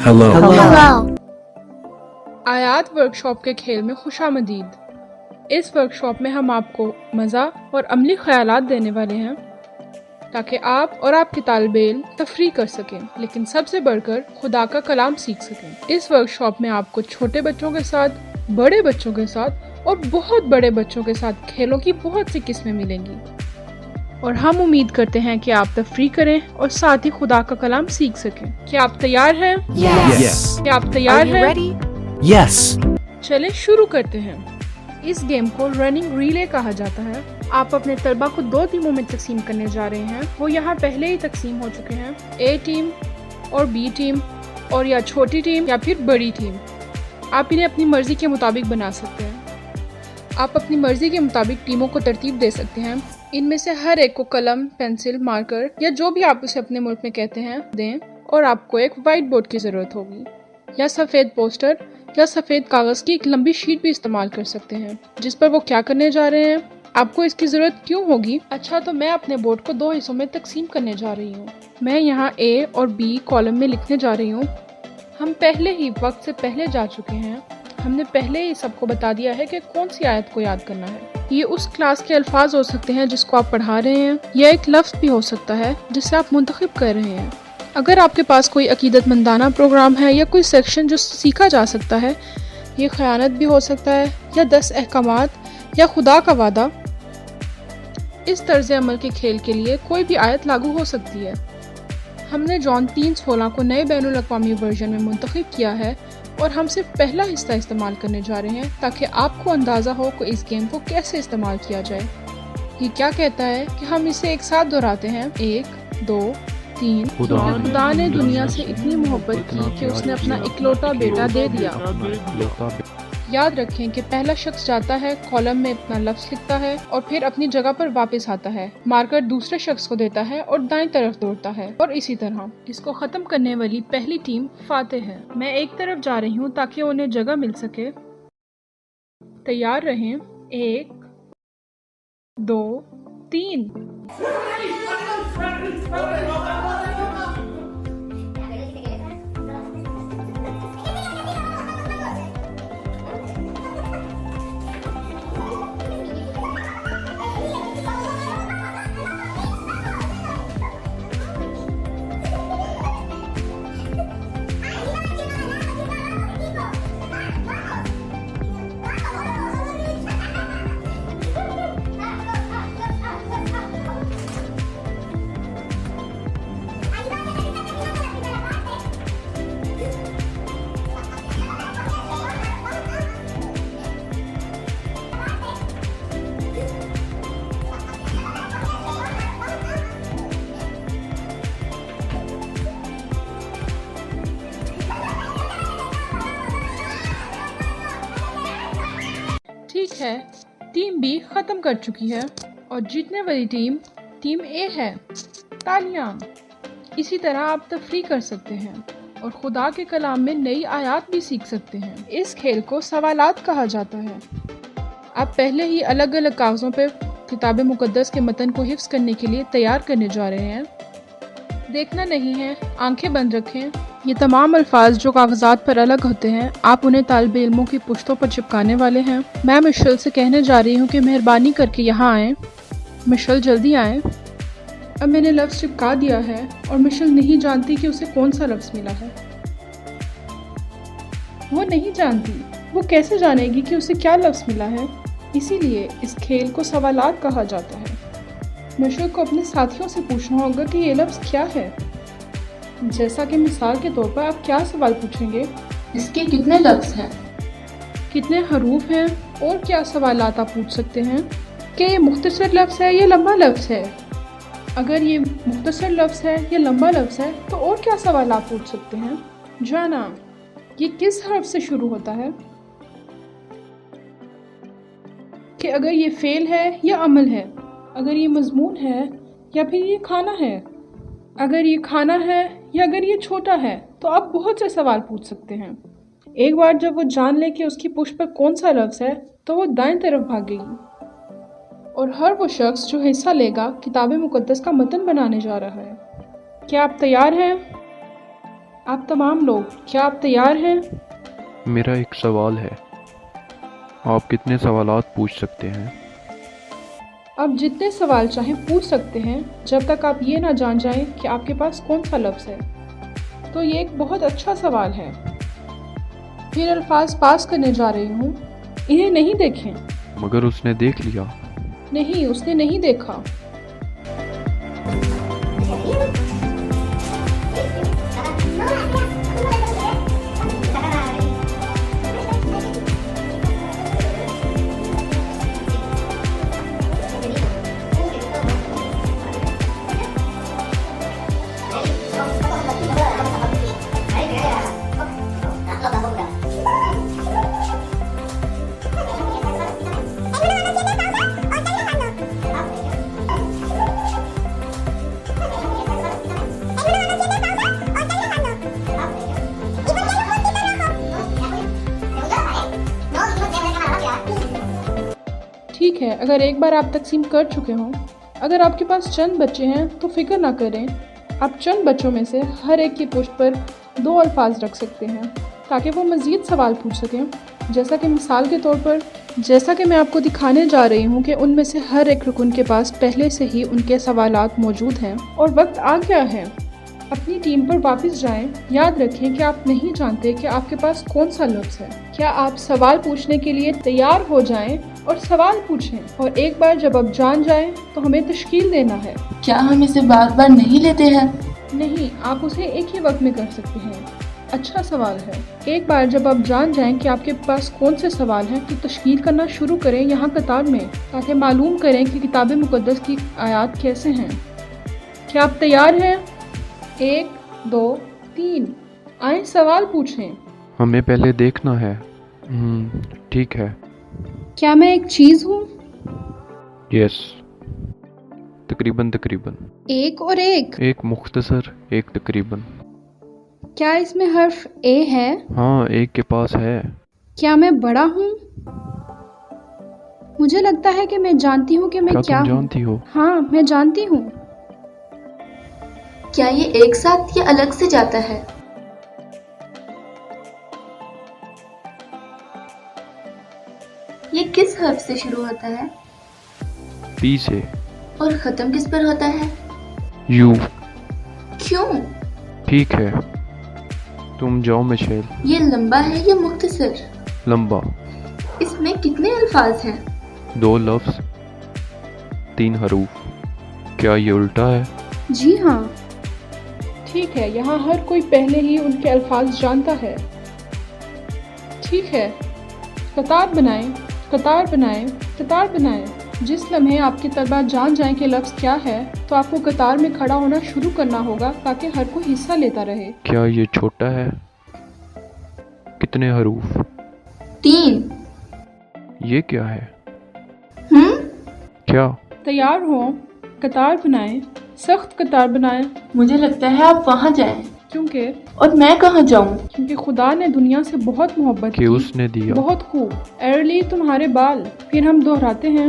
Hello. आयात workshop के खेल में खुशामदीद। इस वर्कशॉप में हम आपको मज़ा और अमली ख्यालात देने वाले हैं ताकि आप और आपके तालिबे इल्म तफरीह कर सकें, लेकिन सबसे बढ़कर खुदा का कलाम सीख सकें। इस वर्कशॉप में आपको छोटे बच्चों के साथ, बड़े बच्चों के साथ और बहुत बड़े बच्चों के साथ खेलों की बहुत सी किस्में मिलेंगी और हम उम्मीद करते हैं कि आप तफरीह करें और साथ ही खुदा का कलाम सीख सकें। क्या आप तैयार हैं? Yes. क्या आप तैयार हैं? Yes. चलें शुरू करते हैं। इस गेम को रनिंग रिले कहा जाता है। आप अपने तलबा को 2 टीमों में तकसीम करने जा रहे हैं। वो यहाँ पहले ही तकसीम हो चुके हैं, ए टीम और बी टीम, और या छोटी टीम या फिर बड़ी टीम। आप इन्हें अपनी मर्जी के मुताबिक बना सकते हैं। आप अपनी मर्जी के मुताबिक टीमों को तरतीब दे सकते हैं। इनमें से हर एक को कलम, पेंसिल, मार्कर या जो भी आप उसे अपने मुल्क में कहते हैं दें, और आपको एक वाइट बोर्ड की ज़रूरत होगी या सफ़ेद पोस्टर या सफ़ेद कागज़ की एक लंबी शीट भी इस्तेमाल कर सकते हैं जिस पर वो क्या करने जा रहे हैं। आपको इसकी ज़रूरत क्यों होगी? अच्छा, तो मैं अपने बोर्ड को 2 हिस्सों में तकसीम करने जा रही हूँ। मैं यहाँ ए और बी कॉलम में लिखने जा रही हूँ। हम पहले ही वक्त से पहले जा चुके हैं। हमने पहले ही सबको बता दिया है कि कौन सी आयत को याद करना है। ये उस क्लास के अल्फाज हो सकते हैं जिसको आप पढ़ा रहे हैं, या एक लफ्ज़ भी हो सकता है जिसे आप मुंतखब कर रहे हैं। अगर आपके पास कोई अकीदतमंदाना प्रोग्राम है या कोई सेक्शन जो सीखा जा सकता है, ये ख़यानत भी हो सकता है, या 10 अहकामात या खुदा का वादा। इस तर्ज अमल के खेल के लिए कोई भी आयत लागू हो सकती है। हमने जॉन 3:16 को नए बैनुल अक़वामी वर्जन में मुंतखब किया है और हम सिर्फ पहला हिस्सा इस्तेमाल करने जा रहे हैं ताकि आपको अंदाज़ा हो कि इस गेम को कैसे इस्तेमाल किया जाए। ये क्या कहता है कि हम इसे एक साथ दोहराते हैं, 1 2 3। खुदा ने दुनिया से इतनी मोहब्बत की कि उसने अपना इकलौता बेटा दे दिया। याद रखें कि पहला शख्स जाता है, कॉलम में अपना लफ्ज़ लिखता है और फिर अपनी जगह पर वापस आता है। मार्कर दूसरे शख्स को देता है और दाएं तरफ दौड़ता है, और इसी तरह। इसको ख़त्म करने वाली पहली टीम फातेह है। मैं एक तरफ जा रही हूँ ताकि उन्हें जगह मिल सके। तैयार रहें, 1 2 3। ठीक है, टीम बी ख़त्म कर चुकी है और जीतने वाली टीम ए है। तालियां। इसी तरह आप तफरीह कर सकते हैं और खुदा के कलाम में नई आयत भी सीख सकते हैं। इस खेल को सवालात कहा जाता है। आप पहले ही अलग अलग कागज़ों पर किताब मुक़द्दस के मतन को हिफ्ज़ करने के लिए तैयार करने जा रहे हैं। देखना नहीं है, आंखें बंद रखें। ये तमाम अल्फाज जो कागजात पर अलग होते हैं, आप उन्हें तालिबे इल्मों की पुश्तों पर चिपकाने वाले हैं। मैं मिशेल से कहने जा रही हूँ कि मेहरबानी करके यहाँ आएँ। मिशेल जल्दी आएँ। अब मैंने लफ्ज़ चिपका दिया है और मिशेल नहीं जानती कि उसे कौन सा लफ्ज़ मिला है। वो नहीं जानती। वो कैसे जानेगी कि उसे क्या लफ्ज़ मिला है? इसीलिए इस खेल को सवालात कहा जाता है। मिशेल को अपने साथियों से पूछना होगा कि ये लफ्ज़ क्या है। जैसा कि मिसाल के तौर पर आप क्या सवाल पूछेंगे? इसके कितने लफ्ज़ हैं? कितने हरूफ हैं? और क्या सवालात आप पूछ सकते हैं कि ये मुख्तसर लफ्ज़ है या लंबा लफ्ज़ है? अगर ये मुख्तसर लफ्ज़ है या लंबा लफ्ज़ है तो और क्या सवाल आप पूछ सकते हैं? जाना, ये किस हर्फ से शुरू होता है? कि अगर ये फ़ेल है या अमल है? अगर ये मज़मून है या फिर ये खाना है? अगर ये खाना है या अगर ये छोटा है? तो आप बहुत से सवाल पूछ सकते हैं। एक बार जब वो जान ले कि उसकी पुश्त पर कौन सा लफ्ज़ है तो वो दाएं तरफ भागेगी और हर वो शख्स जो हिस्सा लेगा किताब मुक़द्दस का मतन बनाने जा रहा है। क्या आप तैयार हैं? آپ تمام لوگ کیا آپ تیار ہیں؟ میرا ایک سوال ہے، آپ کتنے سوالات پوچھ سکتے ہیں؟ آپ جتنے سوال چاہیں پوچھ سکتے ہیں جب تک آپ یہ نہ جان جائیں کہ آپ کے پاس کون سا لفظ ہے۔ تو یہ ایک بہت اچھا سوال ہے۔ پھر الفاظ پاس کرنے جا رہی ہوں، انہیں نہیں دیکھیں۔ مگر اس نے دیکھ لیا۔ نہیں، اس نے نہیں دیکھا۔ ٹھیک ہے، اگر ایک بار آپ تقسیم کر چکے ہوں، اگر آپ کے پاس چند بچے ہیں تو فکر نہ کریں، آپ چند بچوں میں سے ہر ایک کی پشت پر 2 الفاظ رکھ سکتے ہیں تاکہ وہ مزید سوال پوچھ سکیں۔ جیسا کہ مثال کے طور پر، جیسا کہ میں آپ کو دکھانے جا رہی ہوں کہ ان میں سے ہر ایک رکن کے پاس پہلے سے ہی ان کے سوالات موجود ہیں اور وقت آ گیا ہے۔ اپنی ٹیم پر واپس جائیں۔ یاد رکھیں کہ آپ نہیں جانتے کہ آپ کے پاس کون سا لفظ ہے۔ کیا آپ سوال پوچھنے کے لیے تیار ہو جائیں اور سوال پوچھیں، اور ایک بار جب آپ جان جائیں تو ہمیں تشکیل دینا ہے۔ کیا ہم اسے بار بار نہیں لیتے ہیں؟ نہیں، آپ اسے ایک ہی وقت میں کر سکتے ہیں۔ اچھا سوال ہے۔ ایک بار جب آپ جان جائیں کہ آپ کے پاس کون سے سوال ہیں تو تشکیل کرنا شروع کریں یہاں قطار میں، تاکہ معلوم کریں کہ کتاب مقدس کی آیات کیسے ہیں۔ کیا آپ تیار ہیں؟ 1 2 3 آئیں سوال پوچھیں۔ ہمیں پہلے دیکھنا ہے۔ ٹھیک ہے۔ کیا میں ایک چیز ہوں؟ یس، تقریباً ایک اور ایک۔ ایک مختصر، ایک تقریباً۔ کیا اس میں حرف اے ہے؟ ہاں، ایک کے پاس ہے۔ کیا میں بڑا ہوں؟ مجھے لگتا ہے کہ میں جانتی ہوں کہ میں کیا تم ہوں۔ جانتی ہو؟ ہاں، میں جانتی ہوں۔ کیا یہ ایک ساتھ یا الگ سے جاتا ہے؟ یہ کس حرف سے شروع ہوتا ہے؟ پی سے۔ اور ختم کس پر ہوتا ہے؟ یو۔ کیوں؟ ٹھیک ہے، تم جاؤ مشیل۔ یہ لمبا ہے یا مختصر؟ لمبا۔ اس میں کتنے الفاظ ہیں؟ 2 لفظ، 3 حروف۔ کیا یہ الٹا ہے؟ جی ہاں، ٹھیک ہے، یہاں ہر کوئی پہلے ہی ان کے الفاظ جانتا ہے۔ ٹھیک ہے، قطار بنائیں، قطار بنائیں، قطار بنائیں۔ جس لمحے آپ کے طلبہ جان جائیں کہ لفظ کیا ہے تو آپ کو قطار میں کھڑا ہونا شروع کرنا ہوگا تاکہ ہر کوئی حصہ لیتا رہے۔ کیا یہ چھوٹا ہے؟ کتنے حروف؟ 3۔ یہ کیا ہے؟ کیا؟ تیار ہوں، قطار بنائیں، سخت قطار بنائیں۔ مجھے لگتا ہے آپ وہاں جائیں۔ کیونکہ اور میں کہاں جاؤں؟ کیونکہ خدا نے دنیا سے بہت محبت کہ کی۔ اس نے دیا۔ بہت خوب۔ ارلی تمہارے بال۔ پھر ہم دہراتے ہیں۔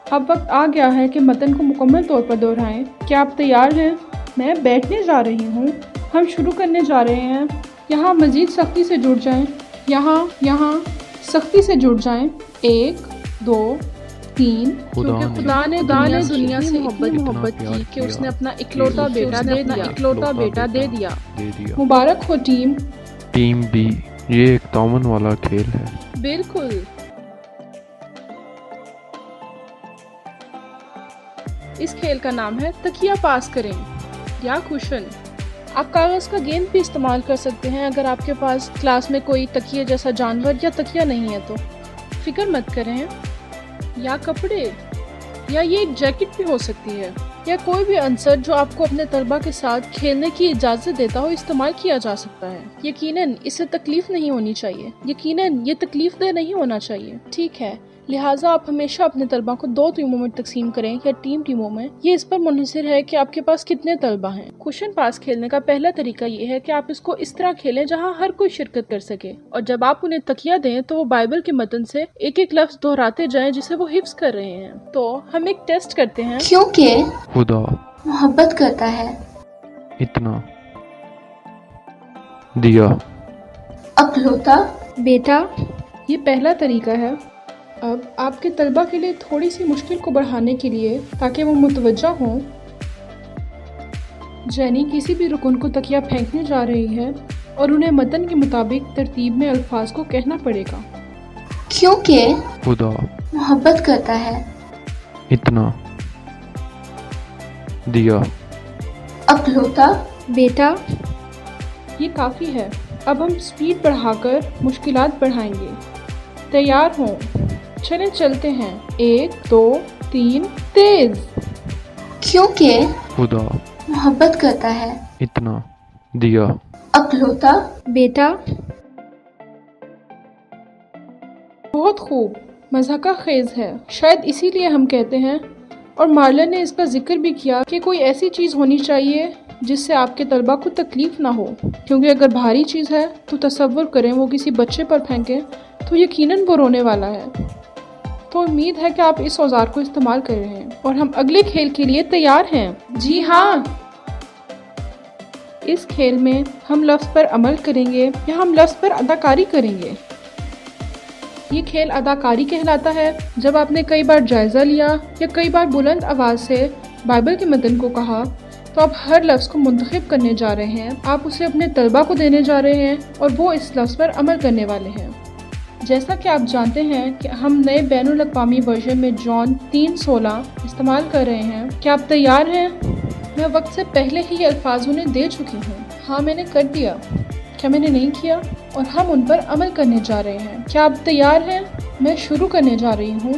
اب وقت آ گیا ہے کہ متن کو مکمل طور پر دہرائیں۔ کیا آپ تیار ہیں؟ میں بیٹھنے جا رہی ہوں۔ ہم شروع کرنے جا رہے ہیں۔ یہاں مزید سختی سے جڑ جائیں۔ یہاں سختی سے جڑ جائیں۔ 1 2 3 کیونکہ خدا نے دنیا سے اتنی محبت کی کہ اس نے اپنا اکلوتا بیٹا دے دیا۔ مبارک ہو ٹیم۔ ٹیم بی، یہ ایک تعاون والا کھیل ہے۔ بالکل۔ اس کھیل کا نام ہے تکیہ پاس کریں یا کوشن۔ آپ کاغذ کا گیند بھی استعمال کر سکتے ہیں اگر آپ کے پاس کلاس میں کوئی تکیے جیسا جانور یا تکیہ نہیں ہے تو فکر مت کریں۔ یا کپڑے، یا یہ ایک جیکٹ بھی ہو سکتی ہے، یا کوئی بھی عنصر جو آپ کو اپنے طلبہ کے ساتھ کھیلنے کی اجازت دیتا ہو استعمال کیا جا سکتا ہے۔ یقیناً اسے تکلیف نہیں ہونی چاہیے، یقیناً یہ تکلیف دہ نہیں ہونا چاہیے، ٹھیک ہے؟ لہٰذا آپ ہمیشہ اپنے طلبہ کو 2 ٹیموں میں تقسیم کریں یا ٹیموں میں۔ یہ اس پر منحصر ہے کہ آپ کے پاس کتنے طلبہ ہیں۔ کوشچن پاس کھیلنے کا پہلا طریقہ یہ ہے کہ آپ اس کو اس طرح کھیلیں جہاں ہر کوئی شرکت کر سکے، اور جب آپ انہیں تکیہ دیں تو وہ بائبل کے متن سے ایک ایک لفظ دہراتے جائیں جسے وہ حفظ کر رہے ہیں۔ تو ہم ایک ٹیسٹ کرتے ہیں۔ کیونکہ خدا محبت کرتا ہے۔ اتنا दिया, अकलौता, बेटा। ये पहला तरीका है। अब आपके तलबा के लिए थोड़ी सी मुश्किल को बढ़ाने के लिए, ताकि वो मुतवज्जा हों, जैनी किसी भी रुकन को तकिया फेंकने जा रही है और उन्हें मतन के मुताबिक तरतीब में अल्फाज को कहना पड़ेगा। क्योंकि खुदा, मोहब्बत करता है। इतना, दिया, अकलौता, बेटा। ये काफ़ी है। अब हम स्पीड बढ़ाकर मुश्किलात बढ़ाएंगे। तैयार हों, चलें चलते हैं। 1 2 3 तेज। क्योंकि खुदा, मोहब्बत करता है। इतना, दिया, अकलौता, बेटा। बहुत खूब, मज़ाका खेज़ है, शायद इसीलिए हम कहते हैं। और मार्लन ने इसका जिक्र भी किया कि कोई ऐसी चीज़ होनी चाहिए जिससे आपके तलबा को तकलीफ़ ना हो, क्योंकि अगर भारी चीज़ है तो तसव्वुर करें वो किसी बच्चे पर फेंकें तो यकीनन वो रोने वाला है। तो उम्मीद है कि आप इस औजार को इस्तेमाल कर रहे हैं और हम अगले खेल के लिए तैयार हैं। जी हाँ, इस खेल में हम लफ्ज़ पर अमल करेंगे या हम लफ्ज़ पर अदाकारी करेंगे। ये खेल अदाकारी कहलाता है जब आपने कई बार जायज़ा लिया या कई बार बुलंद आवाज़ से बाइबल के मतन को कहा, तो आप हर लफ्ज़ को मुंतखब करने जा रहे हैं। आप उसे अपने तलबा को देने जा रहे हैं और वो इस लफ्ज़ पर अमल करने वाले हैं। जैसा कि आप जानते हैं कि हम नए बैनुल अक़वामी वर्जन में जॉन 3:16 इस्तेमाल कर रहे हैं। क्या आप तैयार हैं? मैं वक्त से पहले ही ये अल्फाज उन्हें दे चुकी हूँ। हाँ, मैंने कर दिया। क्या मैंने नहीं किया? और हम उन पर अमल करने जा रहे हैं। क्या आप तैयार हैं? मैं शुरू करने जा रही हूँ।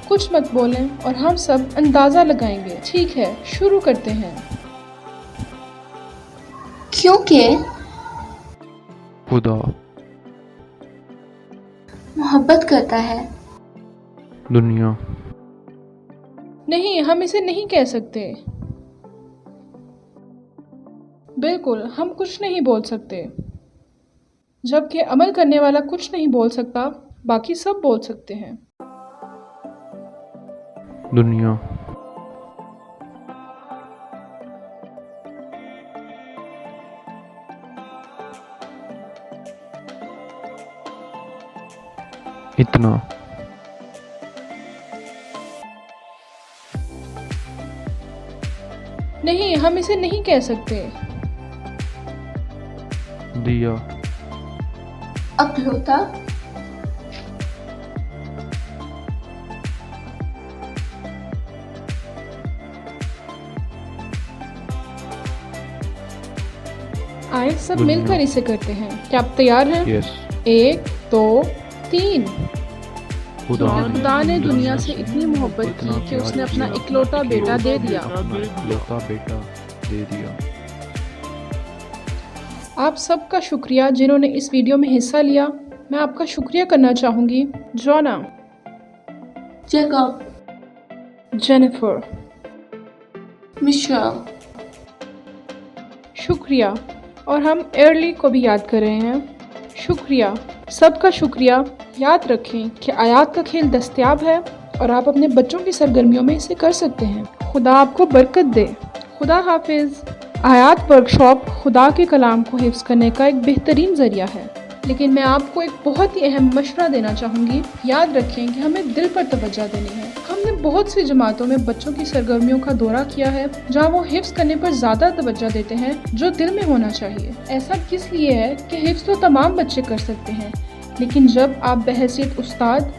कुछ मत बोलें और हम सब अंदाज़ा लगाएंगे। ठीक है, शुरू करते हैं। क्योंकि खुदा, मोहब्बत करता है। दुनिया, नहीं, हम इसे नहीं कह सकते। बिल्कुल, हम कुछ नहीं बोल सकते। जबकि अमल करने वाला कुछ नहीं बोल सकता, बाकी सब बोल सकते हैं। दुनिया, इतना, नहीं, हम इसे नहीं कह सकते। दिया, अकलौता, आए सब दुनिया। मिलकर इसे करते हैं। क्या आप तैयार हैं? यस। 1 2 3। खुदा ने दुनिया से इतनी मोहब्बत की कि उसने अपना इकलौता बेटा दे दिया। इकलौता बेटा दे दिया। आप सबका शुक्रिया जिन्होंने इस वीडियो में हिस्सा लिया। मैं आपका शुक्रिया करना चाहूँगी जोना, जैकब, जेनिफर, मिशेल, शुक्रिया। और हम एयरली को भी याद कर रहे हैं। शुक्रिया, सबका शुक्रिया। याद रखें कि आयात का खेल दस्तयाब है और आप अपने बच्चों की सरगर्मियों में इसे कर सकते हैं। खुदा आपको बरकत दे। खुदा हाफिज़। आयात वर्कशॉप खुदा के कलाम को हिफ्ज़ करने का एक बेहतरीन ज़रिया है, लेकिन मैं आपको एक बहुत ही अहम मशवरा देना चाहूँगी। याद रखें कि हमें दिल पर तवज्जो देनी है। हमने बहुत सी जमातों में बच्चों की सरगर्मियों का दौरा किया है जहाँ वो हिफ्ज़ करने पर ज़्यादा तवज्जो देते हैं जो दिल में होना चाहिए। ऐसा किस लिए है कि हिफ्ज़ तो तमाम बच्चे कर सकते हैं, लेकिन जब आप बहैसियत उस्ताद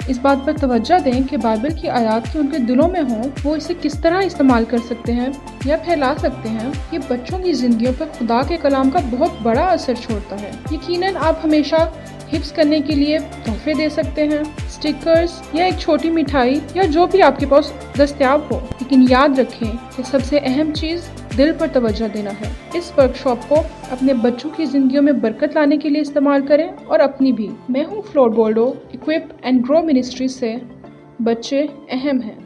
इस बात पर तवज्जो दें कि बाइबल की आयात की उनके दिलों में हों, वो इसे किस तरह इस्तेमाल कर सकते हैं या फैला सकते हैं, ये बच्चों की ज़िंदगियों पर खुदा के कलाम का बहुत बड़ा असर छोड़ता है। यकीनन आप हमेशा हिफ्ज़ करने के लिए तोहफे दे सकते हैं, स्टिकर्स या एक छोटी मिठाई या जो भी आपके पास दस्तयाब हो, लेकिन याद रखें कि सबसे अहम चीज़ दिल पर तवज्जो देना है। इस वर्कशॉप को अपने बच्चों की ज़िंदगियों में बरकत लाने के लिए इस्तेमाल करें और अपनी भी। मैं हूँ Flor Boldo, equip and grow ministry से। बच्चे अहम हैं।